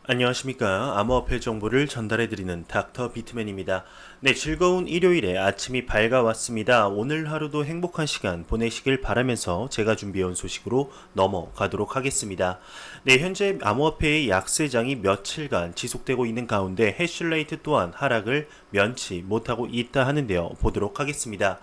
안녕하십니까. 암호화폐 정보를 전달해드리는 닥터 비트맨입니다. 네, 즐거운 일요일에 아침이 밝아왔습니다. 오늘 하루도 행복한 시간 보내시길 바라면서 제가 준비해온 소식으로 넘어가도록 하겠습니다. 네, 현재 암호화폐의 약세장이 며칠간 지속되고 있는 가운데 해시레이트 또한 하락을 면치 못하고 있다 하는데요. 보도록 하겠습니다.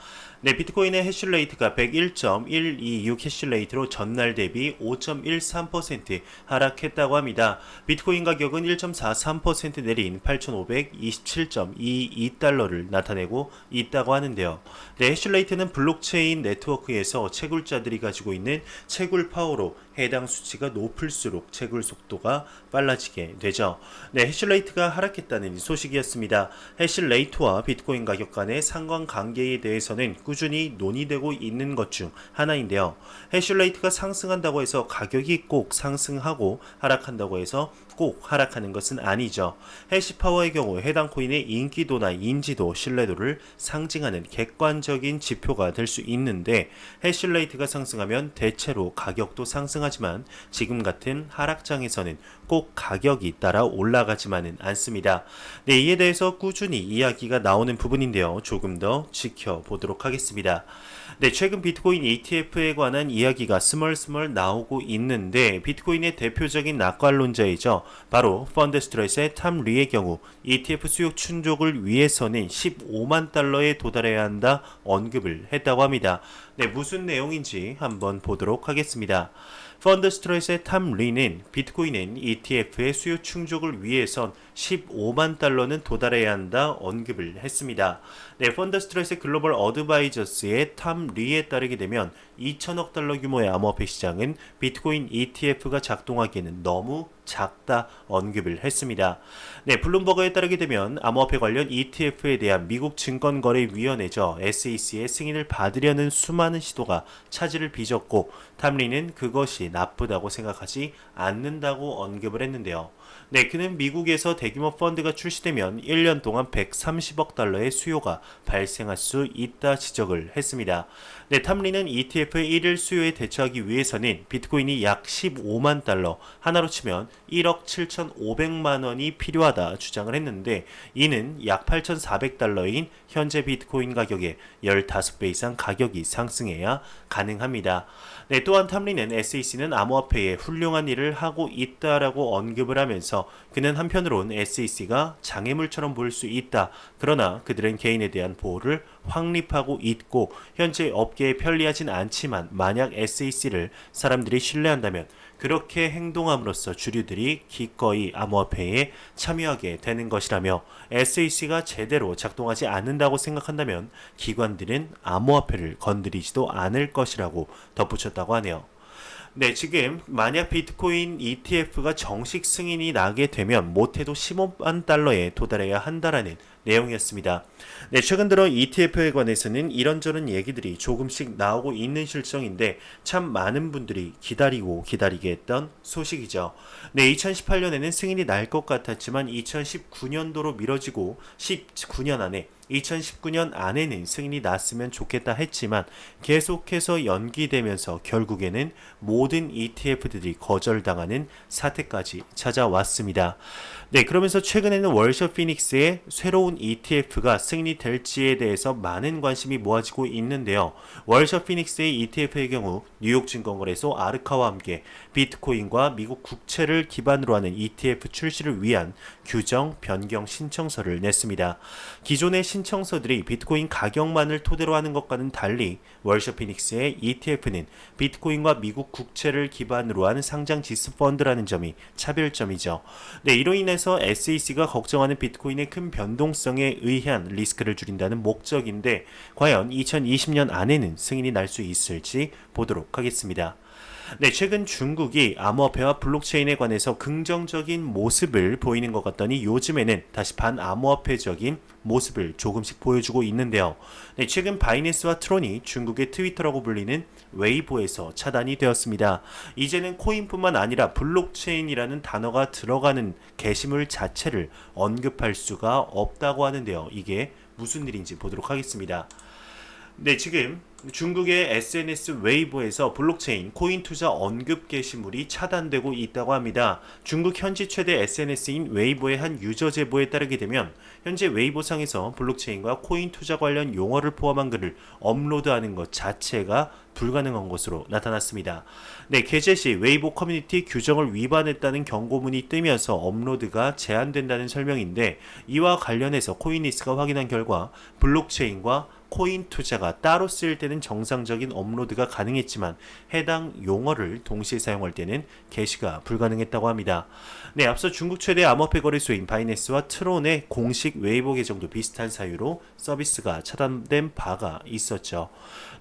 네, 비트코인의 해시레이트가 101.126 해시레이트로 전날 대비 5.13% 하락했다고 합니다. 비트코인 가격은 1.43% 내린 8,527.22달러를 나타내고 있다고 하는데요. 네, 해시레이트는 블록체인 네트워크에서 채굴자들이 가지고 있는 채굴 파워로 해당 수치가 높을수록 채굴 속도가 빨라지게 되죠. 네, 해시레이트가 하락했다는 소식이었습니다. 해시레이트와 비트코인 가격 간의 상관관계에 대해서는 꾸준히 논의되고 있는 것 중 하나인데요. 해시레이트가 상승한다고 해서 가격이 꼭 상승하고 하락한다고 해서 꼭 하락하는 것은 아니죠. 해시파워의 경우 해당 코인의 인기도나 인지도, 신뢰도를 상징하는 객관적인 지표가 될 수 있는데 해시레이트가 상승하면 대체로 가격도 상승하지만 지금 같은 하락장에서는 꼭 가격이 따라 올라가지만은 않습니다. 네, 이에 대해서 꾸준히 이야기가 나오는 부분인데요. 조금 더 지켜보도록 하겠습니다. 네, 최근 비트코인 ETF에 관한 이야기가 스멀스멀 나오고 있는데 비트코인의 대표적인 낙관론자이죠. 바로 펀드스트레스의 탐 리의 경우 ETF 수요 충족을 위해서는 15만 달러에 도달해야 한다 언급을 했다고 합니다. 네, 무슨 내용인지 한번 보도록 하겠습니다. 펀드스트레스의 탐 리는 비트코인은 ETF의 수요 충족을 위해선 15만 달러는 도달해야 한다 언급을 했습니다. 네, 펀드스트레스 글로벌 어드바이저스의 탐 리에 따르게 되면 2천억 달러 규모의 암호화폐 시장은 비트코인 ETF가 작동하기에는 너무 작다 언급을 했습니다. 네, 블룸버그에 따르게 되면 암호화폐 관련 ETF에 대한 미국 증권거래위원회죠. SEC의 승인을 받으려는 수많은 시도가 차질을 빚었고 탐리는 그것이 나쁘다고 생각하지 않는다고 언급을 했는데요. 네, 그는 미국에서 대규모 펀드가 출시되면 1년 동안 130억 달러의 수요가 발생할 수 있다 지적을 했습니다. 네, 탐리는 ETF의 1일 수요에 대처하기 위해서는 비트코인이 약 15만 달러, 하나로 치면 1억 7,500만 원이 필요하다 주장을 했는데 이는 약 8,400달러인 현재 비트코인 가격의 15배 이상 가격이 상승해야 가능합니다. 네, 또한 탐리는 SEC는 암호화폐에 훌륭한 일을 하고 있다라고 언급을 하면서 그는 한편으론 SEC가 장애물처럼 보일 수 있다. 그러나 그들은 개인에 대한 보호를 확립하고 있고 현재 업계에 편리하진 않지만 만약 SEC를 사람들이 신뢰한다면 그렇게 행동함으로써 주류들이 기꺼이 암호화폐에 참여하게 되는 것이라며 SEC가 제대로 작동하지 않는다고 생각한다면 기관들은 암호화폐를 건드리지도 않을 것이라고 덧붙였다고 하네요. 네, 지금 만약 비트코인 ETF가 정식 승인이 나게 되면 못해도 15만 달러에 도달해야 한다라는 내용이었습니다. 네, 최근 들어 ETF에 관해서는 이런저런 얘기들이 조금씩 나오고 있는 실정인데 참 많은 분들이 기다리게 했던 소식이죠. 네, 2018년에는 승인이 날 것 같았지만 2019년도로 미뤄지고 19년 안에 2019년 안에는 승인이 났으면 좋겠다 했지만 계속해서 연기되면서 결국에는 모든 ETF들이 거절당하는 사태까지 찾아왔습니다. 네, 그러면서 최근에는 월셔 피닉스의 새로운 ETF가 승인이 될지에 대해서 많은 관심이 모아지고 있는데요. 월셔 피닉스의 ETF의 경우 뉴욕 증권거래소 아르카와 함께 비트코인과 미국 국채를 기반으로 하는 ETF 출시를 위한 규정 변경 신청서를 냈습니다. 기존의 신청서들이 비트코인 가격만을 토대로 하는 것과는 달리 월셔 피닉스의 ETF는 비트코인과 미국 국채를 기반으로 한 상장 지수 펀드라는 점이 차별점이죠. 네, 이로 인해서 SEC가 걱정하는 비트코인의 큰 변동성에 의한 리스크를 줄인다는 목적인데 과연 2020년 안에는 승인이 날 수 있을지 보도록 하겠습니다. 네, 최근 중국이 암호화폐와 블록체인에 관해서 긍정적인 모습을 보이는 것 같더니 요즘에는 다시 반암호화폐적인 모습을 조금씩 보여주고 있는데요. 네, 최근 바이낸스와 트론이 중국의 트위터라고 불리는 웨이보에서 차단이 되었습니다. 이제는 코인뿐만 아니라 블록체인이라는 단어가 들어가는 게시물 자체를 언급할 수가 없다고 하는데요. 이게 무슨 일인지 보도록 하겠습니다. 네, 지금 중국의 SNS 웨이보에서 블록체인 코인 투자 언급 게시물이 차단되고 있다고 합니다. 중국 현지 최대 SNS인 웨이보의 한 유저 제보에 따르게 되면 현재 웨이보상에서 블록체인과 코인 투자 관련 용어를 포함한 글을 업로드하는 것 자체가 불가능한 것으로 나타났습니다. 네, 게재 시 웨이보 커뮤니티 규정을 위반했다는 경고문이 뜨면서 업로드가 제한된다는 설명인데, 이와 관련해서 코인리스가 확인한 결과 블록체인과 코인 투자가 따로 쓰일 때는 정상적인 업로드가 가능했지만 해당 용어를 동시에 사용할 때는 게시가 불가능했다고 합니다. 네, 앞서 중국 최대 암호화폐 거래소인 바이낸스와 트론의 공식 웨이보 계정도 비슷한 사유로 서비스가 차단된 바가 있었죠.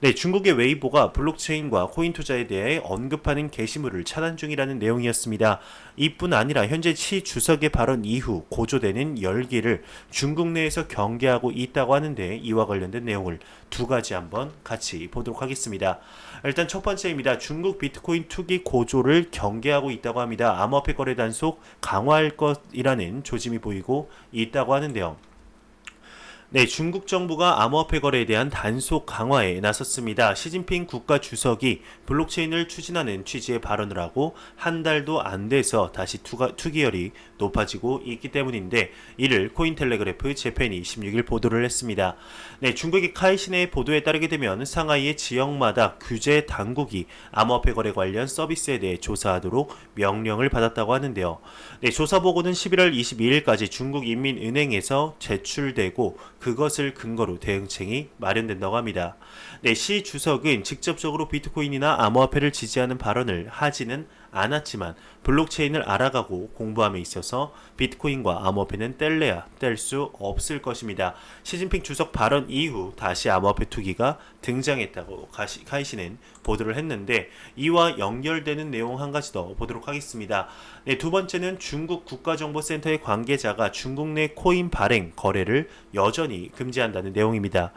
네, 중국의 웨이보가 블록체인과 코인 투자에 대해 언급하는 게시물을 차단 중이라는 내용이었습니다. 이뿐 아니라 현재 시 주석의 발언 이후 고조되는 열기를 중국 내에서 경계하고 있다고 하는데, 이와 관련된 내용을 두 가지 한번 같이 보도록 하겠습니다. 일단 첫 번째입니다. 중국 비트코인 투기 고조를 경계하고 있다고 합니다. 암호화폐 거래 단속 강화할 것이라는 조짐이 보이고 있다고 하는데요. 네, 중국 정부가 암호화폐 거래에 대한 단속 강화에 나섰습니다. 시진핑 국가 주석이 블록체인을 추진하는 취지의 발언을 하고 한 달도 안 돼서 다시 투기열이 높아지고 있기 때문인데, 이를 코인텔레그래프 재팬이 16일 보도를 했습니다. 네, 중국의 카이신의 보도에 따르게 되면 상하이의 지역마다 규제 당국이 암호화폐 거래 관련 서비스에 대해 조사하도록 명령을 받았다고 하는데요. 네, 조사 보고는 11월 22일까지 중국인민은행에서 제출되고 그것을 근거로 대응책이 마련된다고 합니다. 네, 시 주석은 직접적으로 비트코인이나 암호화폐를 지지하는 발언을 하지는 않았지만 블록체인을 알아가고 공부함에 있어서 비트코인과 암호화폐는 뗄래야 뗄 수 없을 것입니다. 시진핑 주석 발언 이후 다시 암호화폐 투기가 등장했다고 카이시는 보도를 했는데, 이와 연결되는 내용 한 가지 더 보도록 하겠습니다. 네, 두 번째는 중국 국가정보센터의 관계자가 중국 내 코인 발행 거래를 여전히 금지한다는 내용입니다.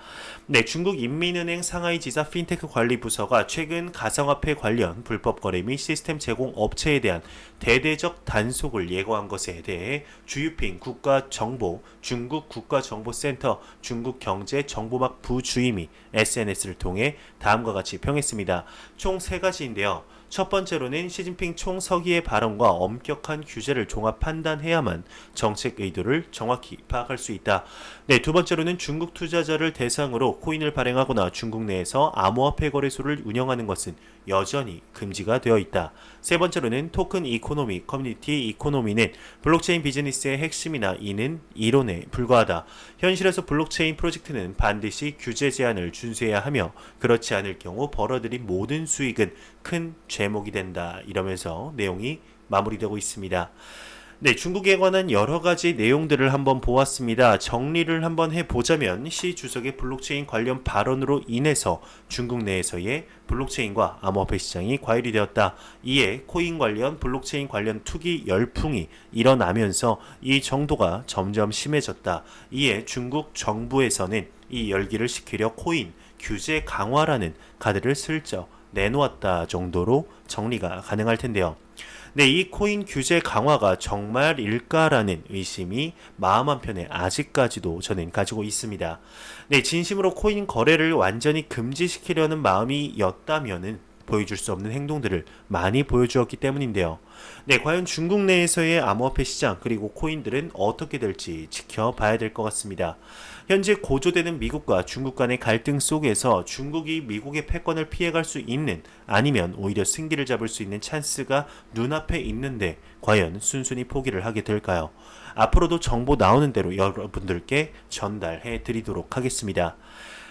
네, 중국 인민은행 상하이지사 핀테크 관리부서가 최근 가상화폐 관련 불법 거래 및 시스템 제공 업체에 대한 대대적 단속을 예고한 것에 대해 주유핑 국가정보, 중국 국가정보센터, 중국경제정보막 부주임이 SNS를 통해 다음과 같이 평했습니다. 총 세 가지인데요. 첫 번째로는 시진핑 총서기의 발언과 엄격한 규제를 종합 판단해야만 정책 의도를 정확히 파악할 수 있다. 네, 두 번째로는 중국 투자자를 대상으로 코인을 발행하거나 중국 내에서 암호화폐 거래소를 운영하는 것은 여전히 금지가 되어 있다. 세 번째로는 토큰 이코노미, 커뮤니티 이코노미는 블록체인 비즈니스의 핵심이나 이는 이론에 불과하다. 현실에서 블록체인 프로젝트는 반드시 규제 제한을 준수해야 하며 그렇지 않을 경우 벌어들인 모든 수익은 큰 죄목이 된다. 이러면서 내용이 마무리되고 있습니다. 네, 중국에 관한 여러 가지 내용들을 한번 보았습니다. 정리를 한번 해보자면, 시 주석의 블록체인 관련 발언으로 인해서 중국 내에서의 블록체인과 암호화폐 시장이 과열이 되었다. 이에 코인 관련, 블록체인 관련 투기 열풍이 일어나면서 이 정도가 점점 심해졌다. 이에 중국 정부에서는 이 열기를 식히려 코인 규제 강화라는 카드를 슬쩍 내놓았다 정도로 정리가 가능할 텐데요. 네, 이 코인 규제 강화가 정말일까라는 의심이 마음 한편에 아직까지도 저는 가지고 있습니다. 네, 진심으로 코인 거래를 완전히 금지시키려는 마음이었다면은 보여줄 수 없는 행동들을 많이 보여주었기 때문인데요. 네, 과연 중국 내에서의 암호화폐 시장 그리고 코인들은 어떻게 될지 지켜봐야 될 것 같습니다. 현재 고조되는 미국과 중국 간의 갈등 속에서 중국이 미국의 패권을 피해갈 수 있는, 아니면 오히려 승기를 잡을 수 있는 찬스가 눈앞에 있는데 과연 순순히 포기를 하게 될까요? 앞으로도 정보 나오는 대로 여러분들께 전달해 드리도록 하겠습니다.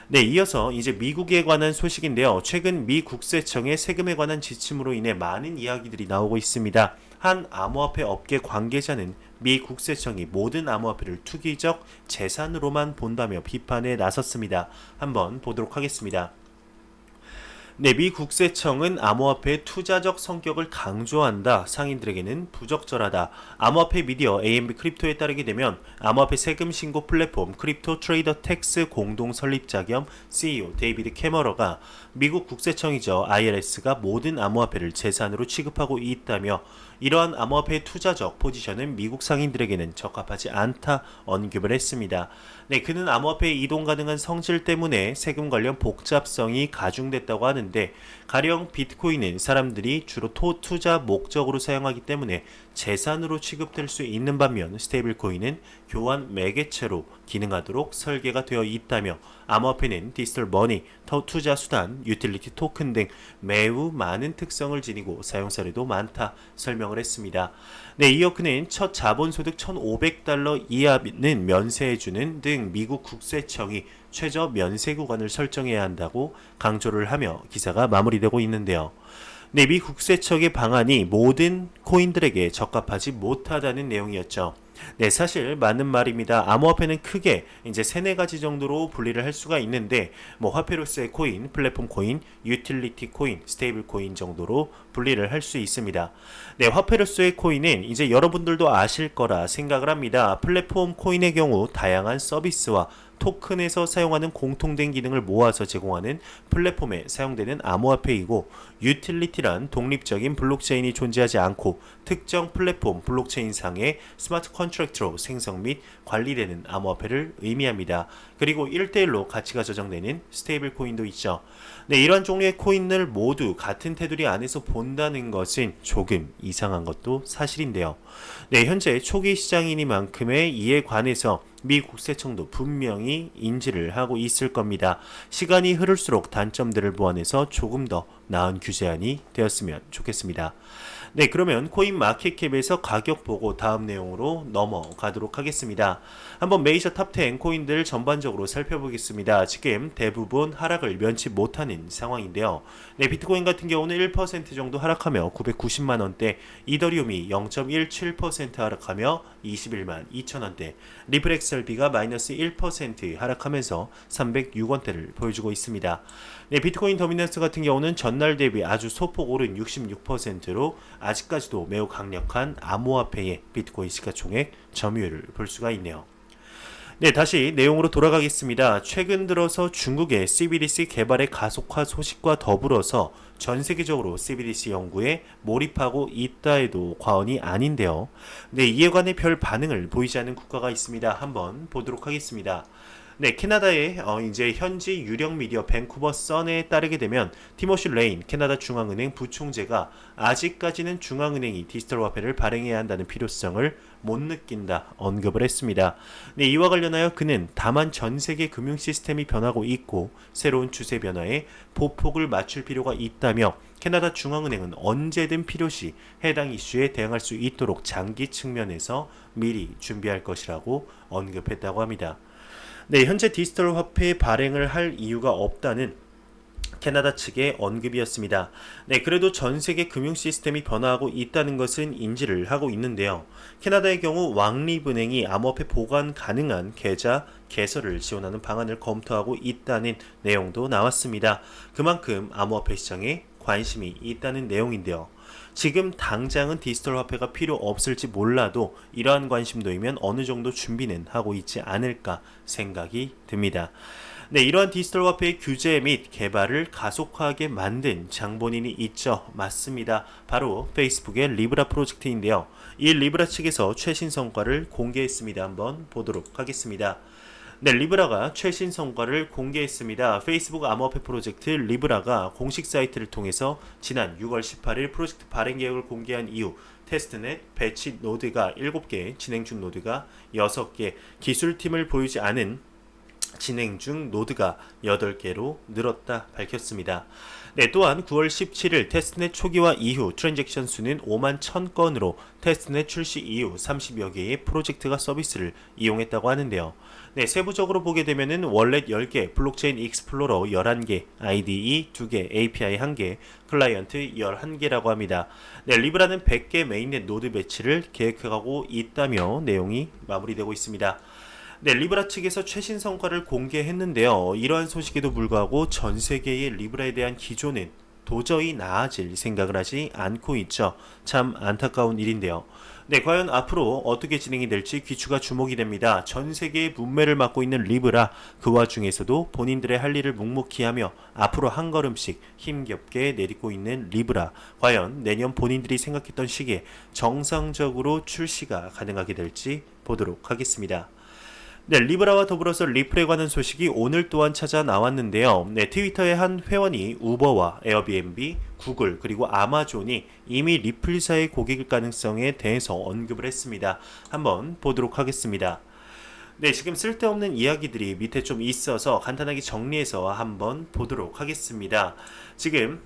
네, 이어서 이제 미국에 관한 소식인데요. 최근 미 국세청의 세금에 관한 지침으로 인해 많은 이야기들이 나오고 있습니다. 한 암호화폐 업계 관계자는 미 국세청이 모든 암호화폐를 투기적 재산으로만 본다며 비판에 나섰습니다. 한번 보도록 하겠습니다. 네, 미 국세청은 암호화폐의 투자적 성격을 강조한다. 상인들에게는 부적절하다. 암호화폐 미디어 AMB 크립토에 따르게 되면 암호화폐 세금 신고 플랫폼 크립토 트레이더 텍스 공동 설립자 겸 CEO 데이비드 캐머러가 미국 국세청이죠 IRS가 모든 암호화폐를 재산으로 취급하고 있다며 이러한 암호화폐의 투자적 포지션은 미국 상인들에게는 적합하지 않다 언급을 했습니다. 네, 그는 암호화폐의 이동 가능한 성질 때문에 세금 관련 복잡성이 가중됐다고 하는데, 가령 비트코인은 사람들이 주로 투자 목적으로 사용하기 때문에 재산으로 취급될 수 있는 반면, 스테이블 코인은 교환 매개체로 기능하도록 설계가 되어 있다며, 암호화폐는 디지털 머니, 투자 수단, 유틸리티 토큰 등 매우 많은 특성을 지니고 사용 사례도 많다 설명을 했습니다. 네, 이어 그는 첫 자본소득 $1,500 이하는 면세해주는 등 미국 국세청이 최저 면세 구간을 설정해야 한다고 강조를 하며 기사가 마무리되고 있는데요. 네, 미 국세청의 방안이 모든 코인들에게 적합하지 못하다는 내용이었죠. 네, 사실 맞는 말입니다. 암호화폐는 크게 이제 세네 가지 정도로 분리를 할 수가 있는데, 화폐로서의 코인, 플랫폼 코인, 유틸리티 코인, 스테이블 코인 정도로 분리를 할 수 있습니다. 네, 화폐로서의 코인은 이제 여러분들도 아실 거라 생각을 합니다. 플랫폼 코인의 경우 다양한 서비스와 토큰에서 사용하는 공통된 기능을 모아서 제공하는 플랫폼에 사용되는 암호화폐이고, 유틸리티란 독립적인 블록체인이 존재하지 않고 특정 플랫폼 블록체인 상의 스마트 컨트랙트로 생성 및 관리되는 암호화폐를 의미합니다. 그리고 1대1로 가치가 저장되는 스테이블 코인도 있죠. 네, 이런 종류의 코인을 모두 같은 테두리 안에서 본다는 것은 조금 이상한 것도 사실인데요. 네, 현재 초기 시장이니만큼의 이에 관해서 미 국세청도 분명히 인지를 하고 있을 겁니다. 시간이 흐를수록 단점들을 보완해서 조금 더 나은 규제안이 되었으면 좋겠습니다. 네, 그러면 코인 마켓캡에서 가격 보고 다음 내용으로 넘어가도록 하겠습니다. 한번 메이저 탑10 코인들 전반적으로 살펴보겠습니다. 지금 대부분 하락을 면치 못하는 상황인데요. 네, 비트코인 같은 경우는 1% 정도 하락하며 990만 원대, 이더리움이 0.17% 하락하며 21만 2천 원대, 리플 XRP가 마이너스 1% 하락하면서 306원대를 보여주고 있습니다. 네, 비트코인 더미넌스 같은 경우는 전날 대비 아주 소폭 오른 66%로 아직까지도 매우 강력한 암호화폐의 비트코인 시가총액 점유율을 볼 수가 있네요. 네, 다시 내용으로 돌아가겠습니다. 최근 들어서 중국의 CBDC 개발의 가속화 소식과 더불어서 전 세계적으로 CBDC 연구에 몰입하고 있다 해도 과언이 아닌데요. 네, 이에 관해 별 반응을 보이지 않는 국가가 있습니다. 한번 보도록 하겠습니다. 네, 캐나다의 이제 현지 유력 미디어 밴쿠버 선에 따르게 되면 티모시 레인 캐나다 중앙은행 부총재가 아직까지는 중앙은행이 디지털 화폐를 발행해야 한다는 필요성을 못 느낀다 언급을 했습니다. 네, 이와 관련하여 그는 다만 전 세계 금융 시스템이 변하고 있고 새로운 추세 변화에 보폭을 맞출 필요가 있다며, 캐나다 중앙은행은 언제든 필요시 해당 이슈에 대응할 수 있도록 장기 측면에서 미리 준비할 것이라고 언급했다고 합니다. 네, 현재 디지털 화폐 발행을 할 이유가 없다는 캐나다 측의 언급이었습니다. 네, 그래도 전 세계 금융 시스템이 변화하고 있다는 것은 인지를 하고 있는데요. 캐나다의 경우 왕립은행이 암호화폐 보관 가능한 계좌 개설을 지원하는 방안을 검토하고 있다는 내용도 나왔습니다. 그만큼 암호화폐 시장에 관심이 있다는 내용인데요. 지금 당장은 디지털 화폐가 필요 없을지 몰라도 이러한 관심도이면 어느 정도 준비는 하고 있지 않을까 생각이 듭니다. 네, 이러한 디지털 화폐의 규제 및 개발을 가속화하게 만든 장본인이 있죠. 맞습니다. 바로 페이스북의 리브라 프로젝트인데요. 이 리브라 측에서 최신 성과를 공개했습니다. 한번 보도록 하겠습니다. 네, 리브라가 최신 성과를 공개했습니다. 페이스북 암호화폐 프로젝트 리브라가 공식 사이트를 통해서 지난 6월 18일 프로젝트 발행 계획을 공개한 이후 테스트넷 배치 노드가 7개, 진행 중 노드가 6개, 기술팀을 보이지 않은 진행 중 노드가 8개로 늘었다 밝혔습니다. 네, 또한 9월 17일 테스트넷 초기화 이후 트랜잭션 수는 5만 1000건으로 테스트넷 출시 이후 30여 개의 프로젝트가 서비스를 이용했다고 하는데요. 네, 세부적으로 보게 되면은 월렛 10개, 블록체인 익스플로러 11개, IDE 2개, API 1개, 클라이언트 11개라고 합니다. 네, 리브라는 100개 메인넷 노드 배치를 계획하고 있다며 내용이 마무리되고 있습니다. 네, 리브라 측에서 최신 성과를 공개했는데요. 이러한 소식에도 불구하고 전 세계의 리브라에 대한 기조는 도저히 나아질 생각을 하지 않고 있죠. 참 안타까운 일인데요. 네, 과연 앞으로 어떻게 진행이 될지 귀추가 주목이 됩니다. 전 세계의 문매를 맡고 있는 리브라, 그 와중에서도 본인들의 할 일을 묵묵히 하며 앞으로 한 걸음씩 힘겹게 내딛고 있는 리브라, 과연 내년 본인들이 생각했던 시기에 정상적으로 출시가 가능하게 될지 보도록 하겠습니다. 네, 리브라와 더불어서 리플에 관한 소식이 오늘 또한 찾아 나왔는데요. 네, 트위터의 한 회원이 우버와 에어비앤비, 구글 그리고 아마존이 이미 리플사의 고객일 가능성에 대해서 언급을 했습니다. 한번 보도록 하겠습니다. 네, 지금 쓸데없는 이야기들이 밑에 좀 있어서 간단하게 정리해서 한번 보도록 하겠습니다. 지금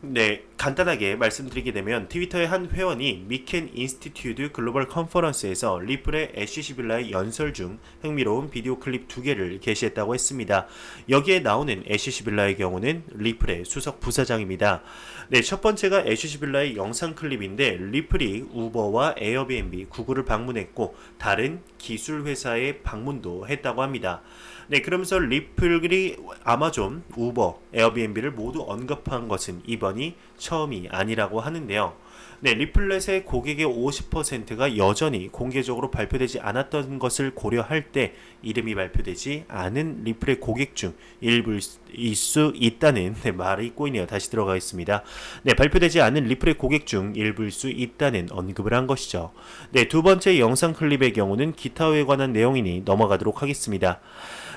간단하게 말씀드리게 되면 트위터의 한 회원이 미켄 인스티튜드 글로벌 컨퍼런스에서 리플의 애쉬 시빌라의 연설 중 흥미로운 비디오 클립 2개를 게시했다고 했습니다. 여기에 나오는 애쉬 시빌라의 경우는 리플의 수석 부사장입니다. 네, 첫 번째가 애쉬 시빌라의 영상 클립인데 리플이 우버와 에어비앤비, 구글을 방문했고 다른 기술 회사의 방문도 했다고 합니다. 네, 그러면서 리플이 아마존, 우버, 에어비앤비를 모두 언급한 것은 이번이 처음이 아니라고 하는데요. 네, 리플렛의 고객의 50%가 여전히 공개적으로 발표되지 않았던 것을 고려할 때 이름이 발표되지 않은 리플의 고객 중 일부일 수 있다는 말이 꼬이네요. 다시 들어가겠습니다. 네, 발표되지 않은 리플의 고객 중 일부일 수 있다는 언급을 한 것이죠. 네, 두 번째 영상 클립의 경우는 기타에 관한 내용이니 넘어가도록 하겠습니다.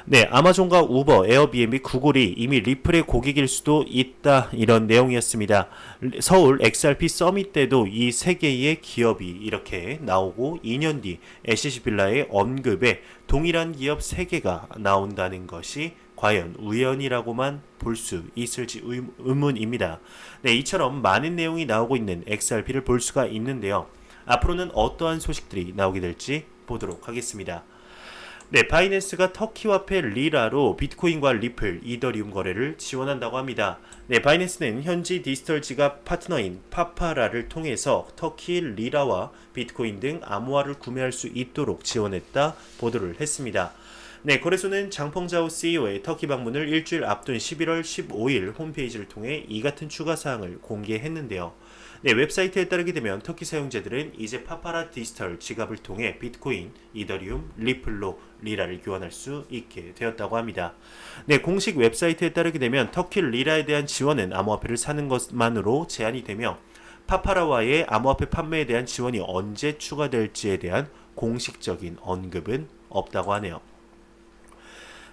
네, 아마존과 우버, 에어비앤비, 구글이 이미 리플의 고객일 수도 있다 이런 내용이었습니다. 서울 XRP 서밋 때도 이 세 개의 기업이 이렇게 나오고 2년 뒤 애쉬 빌라의 언급에 동일한 기업 3개가 나온다는 것이 과연 우연이라고만 볼 수 있을지 의문입니다. 네, 이처럼 많은 내용이 나오고 있는 XRP를 볼 수가 있는데요. 앞으로는 어떠한 소식들이 나오게 될지 보도록 하겠습니다. 네, 바이낸스가 터키 화폐 리라로 비트코인과 리플, 이더리움 거래를 지원한다고 합니다. 네, 바이낸스는 현지 디지털 지갑 파트너인 파파라를 통해서 터키 리라와 비트코인 등 암호화를 구매할 수 있도록 지원했다 보도를 했습니다. 네, 거래소는 장펑자오 CEO의 터키 방문을 일주일 앞둔 11월 15일 홈페이지를 통해 이 같은 추가 사항을 공개했는데요. 네, 웹사이트에 따르게 되면 터키 사용자들은 이제 파파라 디지털 지갑을 통해 비트코인, 이더리움, 리플로 리라를 교환할 수 있게 되었다고 합니다. 네, 공식 웹사이트에 따르게 되면 터키 리라에 대한 지원은 암호화폐를 사는 것만으로 제한이 되며 파파라와의 암호화폐 판매에 대한 지원이 언제 추가될지에 대한 공식적인 언급은 없다고 하네요.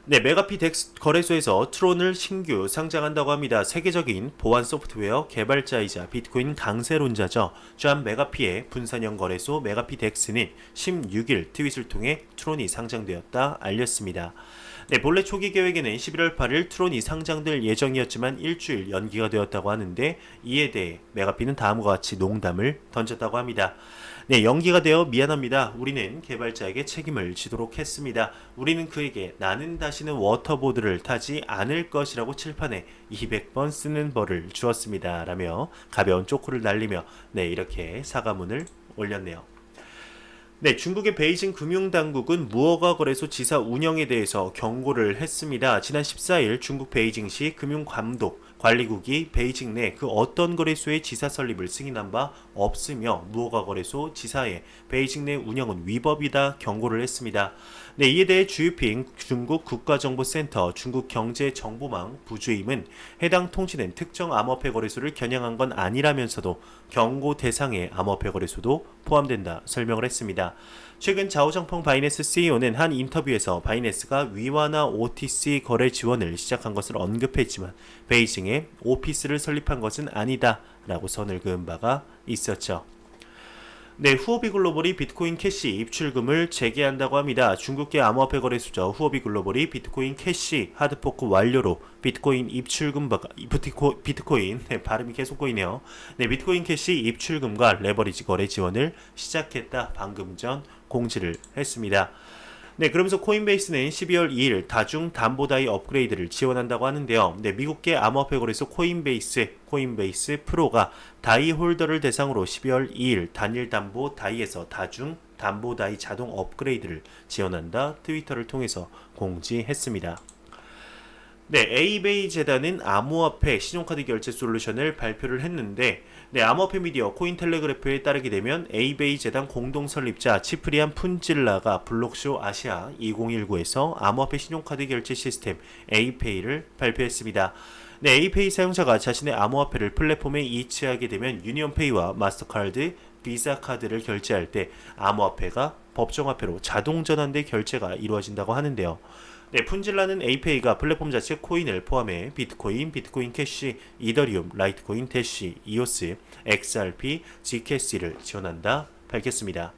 네, 메가피 덱스 거래소에서 트론을 신규 상장한다고 합니다. 세계적인 보안 소프트웨어 개발자이자 비트코인 강세론자죠. 존 메가피의 분산형 거래소 메가피 덱스는 16일 트윗을 통해 트론이 상장되었다 알렸습니다. 네, 본래 초기 계획에는 11월 8일 트론이 상장될 예정이었지만 일주일 연기가 되었다고 하는데 이에 대해 메가피는 다음과 같이 농담을 던졌다고 합니다. 네, 연기가 되어 미안합니다. 우리는 개발자에게 책임을 지도록 했습니다. 우리는 그에게 나는 다시는 워터보드를 타지 않을 것이라고 칠판에 200번 쓰는 벌을 주었습니다. 라며 가벼운 쪼크를 날리며 이렇게 사과문을 올렸네요. 네, 중국의 베이징 금융당국은 무허가 거래소 지사 운영에 대해서 경고를 했습니다. 지난 14일 중국 베이징시 금융감독 관리국이 베이징 내 그 어떤 거래소의 지사 설립을 승인한 바 없으며 무허가 거래소 지사의 베이징 내 운영은 위법이다 경고를 했습니다. 네, 이에 대해 주유핑 중국 국가정보센터 중국경제정보망 부주임은 해당 통지는 특정 암호화폐 거래소를 겨냥한 건 아니라면서도 경고 대상의 암호화폐 거래소도 포함된다 설명을 했습니다. 최근 자오정펑 바이낸스 CEO는 한 인터뷰에서 바이낸스가 위화나 OTC 거래 지원을 시작한 것을 언급했지만 베이징에 오피스를 설립한 것은 아니다 라고 선을 그은 바가 있었죠. 네, 후오비 글로벌이 비트코인 캐시 입출금을 재개한다고 합니다. 중국계 암호화폐 거래소죠. 후오비 글로벌이 비트코인 캐시 하드포크 완료로 비트코인 입출금과 비트코인 발음이 계속 꼬이네요. 네, 비트코인 캐시 입출금과 레버리지 거래 지원을 시작했다. 방금 전 공지를 했습니다. 네, 그러면서 코인베이스는 12월 2일 다중 담보다이 업그레이드를 지원한다고 하는데요. 네, 미국계 암호화폐 거래소 코인베이스 프로가 다이 홀더를 대상으로 12월 2일 단일 담보 다이에서 다중 담보 다이 자동 업그레이드를 지원한다 트위터를 통해서 공지했습니다. 네, 에이베이 재단은 암호화폐 신용카드 결제 솔루션을 발표를 했는데, 네, 암호화폐 미디어 코인텔레그래프에 따르게 되면 에이베이 재단 공동 설립자 치프리안 푼질라가 블록쇼 아시아 2019에서 암호화폐 신용카드 결제 시스템 에이페이를 발표했습니다. 네, 에이페이 사용자가 자신의 암호화폐를 플랫폼에 이체하게 되면 유니온페이와 마스터카드, 비자 카드를 결제할 때 암호화폐가 법정화폐로 자동 전환돼 결제가 이루어진다고 하는데요. 네, 푼질라는 에이페이가 플랫폼 자체 코인을 포함해 비트코인, 비트코인 캐시, 이더리움, 라이트코인, 대시, 이오스, XRP, GKC를 지원한다 밝혔습니다.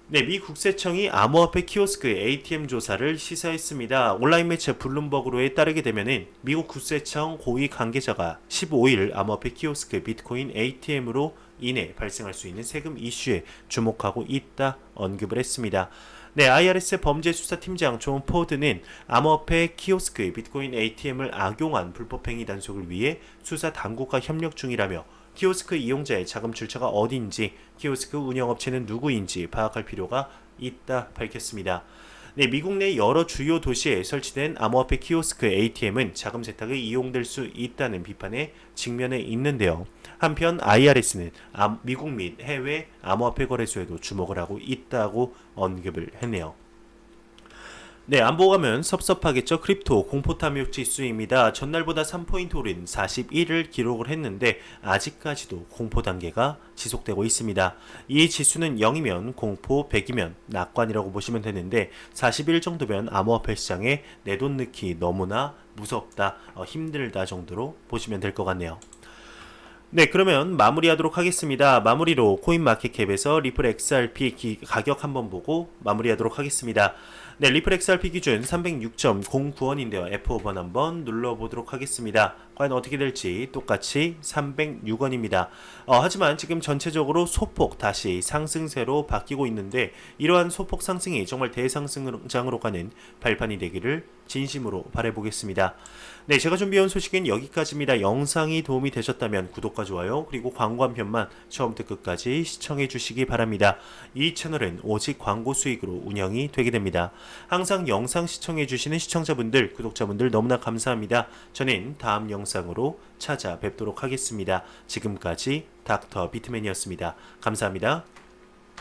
네, 미 국세청이 암호화폐 키오스크 ATM 조사를 시사했습니다. 온라인 매체 블룸버그로에 따르게 되면은 미국 국세청 고위 관계자가 15일 암호화폐 키오스크 비트코인 ATM으로 인해 발생할 수 있는 세금 이슈에 주목하고 있다 언급을 했습니다. 네, IRS 범죄수사팀장 존 포드는 암호화폐 키오스크 비트코인 ATM을 악용한 불법행위 단속을 위해 수사 당국과 협력 중이라며 키오스크 이용자의 자금 출처가 어디인지, 키오스크 운영업체는 누구인지 파악할 필요가 있다 밝혔습니다. 네, 미국 내 여러 주요 도시에 설치된 암호화폐 키오스크 ATM은 자금 세탁에 이용될 수 있다는 비판에 직면해 있는데요. 한편 IRS는 미국 및 해외 암호화폐 거래소에도 주목을 하고 있다고 언급을 했네요. 네, 안 보고 가면 섭섭하겠죠. 크립토 공포 탐욕 지수입니다. 전날보다 3포인트 오른 41을 기록을 했는데 아직까지도 공포 단계가 지속되고 있습니다. 이 지수는 0이면 공포, 100이면 낙관이라고 보시면 되는데 41 정도면 암호화폐 시장에 내 돈 넣기 너무나 무섭다, 힘들다 정도로 보시면 될 것 같네요. 네, 그러면 마무리하도록 하겠습니다. 마무리로 코인마켓캡에서 리플 XRP 가격 한번 보고 마무리하도록 하겠습니다. 네, 리플 XRP 기준 306.09원인데요. F5번 한번 눌러보도록 하겠습니다. 과연 어떻게 될지 똑같이 306원입니다. 하지만 지금 전체적으로 소폭 다시 상승세로 바뀌고 있는데 이러한 소폭 상승이 정말 대상승장으로 가는 발판이 되기를 진심으로 바라보겠습니다. 네, 제가 준비해온 소식은 여기까지입니다. 영상이 도움이 되셨다면 구독과 좋아요 그리고 광고 한 편만 처음부터 끝까지 시청해 주시기 바랍니다. 이 채널은 오직 광고 수익으로 운영이 되게 됩니다. 항상 영상 시청해 주시는 시청자분들, 구독자분들 너무나 감사합니다. 저는 다음 영상으로 찾아뵙도록 하겠습니다. 지금까지 닥터 비트맨이었습니다. 감사합니다.